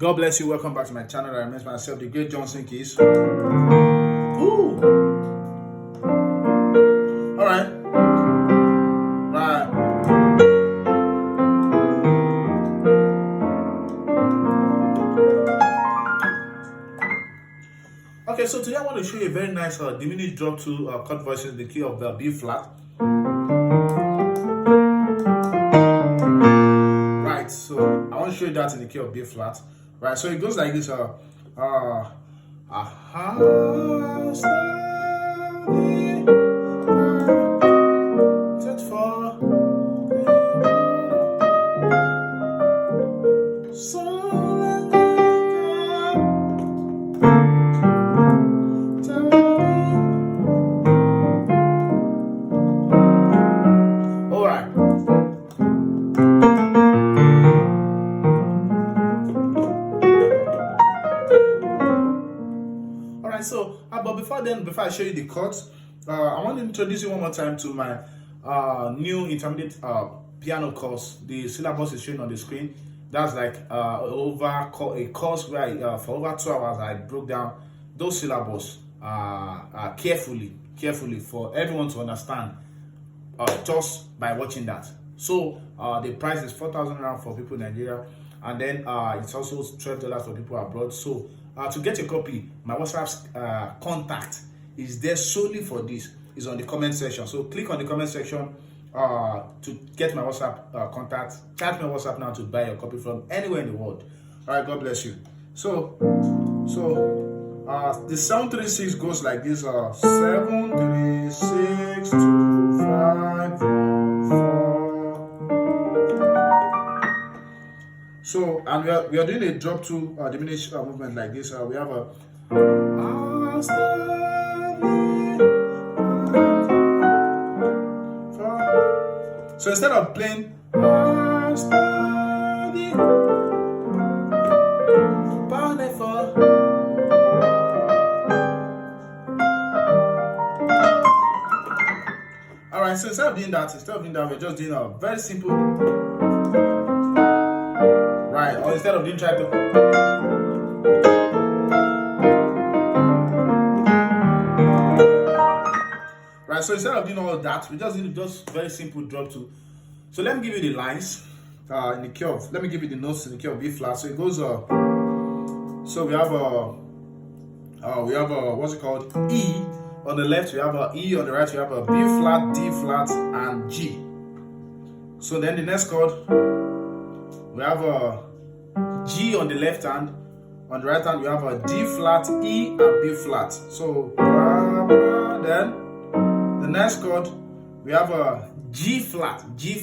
God bless you. Welcome back to my channel. I remain myself, the great Johnsonkeyz. Ooh. All right. Right. Okay, so today I want to show you a very nice diminished drop to chord voices in the key of B flat. Right. So I want to show you that in the key of B flat. Right. So it goes like this. So, but before I show you the chords, I want to introduce you one more time to my new intermediate piano course. The syllabus is showing on the screen. That's like a course where for over 2 hours I broke down those syllabus carefully for everyone to understand just by watching that. So the price is 4,000 rand for people in Nigeria, and then it's also $12 for people abroad. So to get a copy, my WhatsApp's contact is there solely for this. It's on the comment section. So click on the comment section to get my WhatsApp contact. Chat my WhatsApp now to buy your copy from anywhere in the world. All right, God bless you. So the 736 goes like this: 7 3 6 2 5 1 4. So, and we are doing a drop to diminished movement like this. We have a so instead of playing all right, so instead of doing that, we're just doing a very simple. Right, or instead of doing try to. Right, so instead of doing all of that, we just need just very simple drop to. So let me give you the lines in the key of. Let me give you the notes in the key of B flat. So it goes. So we have what's it called? E on the left. We have a E on the right. We have a B flat, D flat, and G. So then the next chord, we have a G on the left hand. On the right hand, we have a D flat, E, and B flat. So then the next chord, we have a G flat, G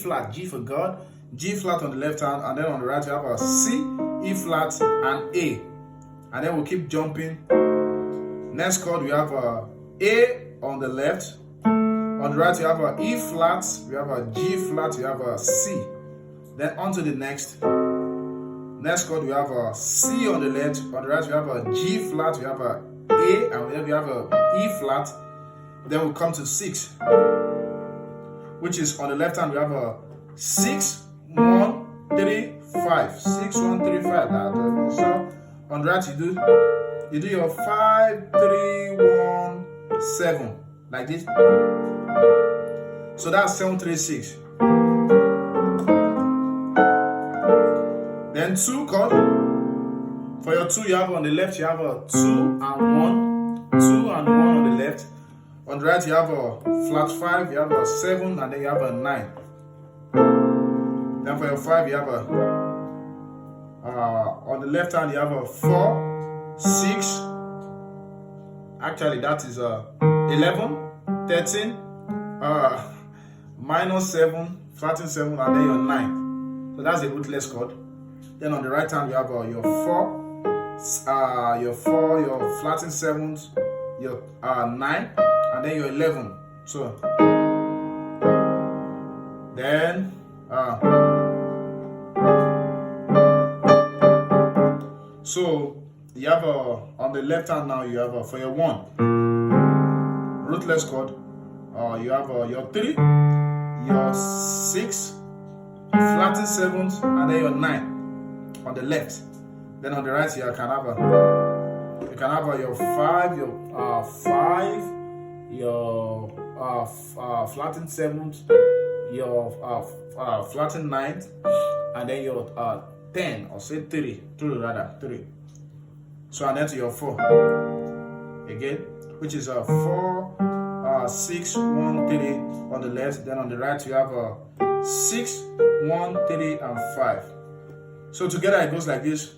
for God, G flat on the left hand, and then on the right we have a C, E flat, and A. And then we'll keep jumping. Next chord, we have a on the left. On the right, we have a E flat, we have a G flat, we have a C. Then on to the next. Next chord, we have a C on the left. On the right, we have a G flat, we have a A, and then we have a E flat. Then we'll come to 6, which is on the left hand, we have a 6 1 3 5. 6 1 3 5. So on the right, you do your 5 3 1 7 like this. So that's 736. Then 2 chord. For your 2, you have on the left, you have a 2 and 1. 2 and 1 on the left. On the right, you have a flat 5, you have a 7, and then you have a 9. Then for your 5, you have a on the left hand, you have a 4, 6. Actually, that is 11, 13, minus 7, flatting 7, and then your 9. So that's a rootless chord. Then on the right hand, you have your 4, your flatting 7s, your 9, and then your 11. So then so you have on the left hand now, you have for your 1 rootless chord, you have your 3, your 6, flatting 7s, and then your 9 on the left. Then on the right you can have your 5, your 5, your flattened 7th, your flattened 9th, and then your 10, or say 3 rather 3. So and then to your 4 again, which is a 4, 6, 1, 3 on the left. Then on the right you have a 6, 1, 3, and 5. So together it goes like this.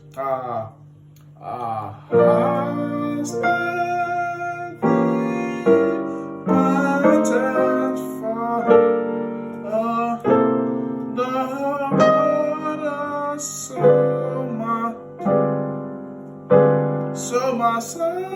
So my son.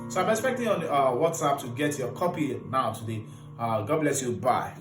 So I'm expecting on WhatsApp to get your copy now today. God bless you. Bye.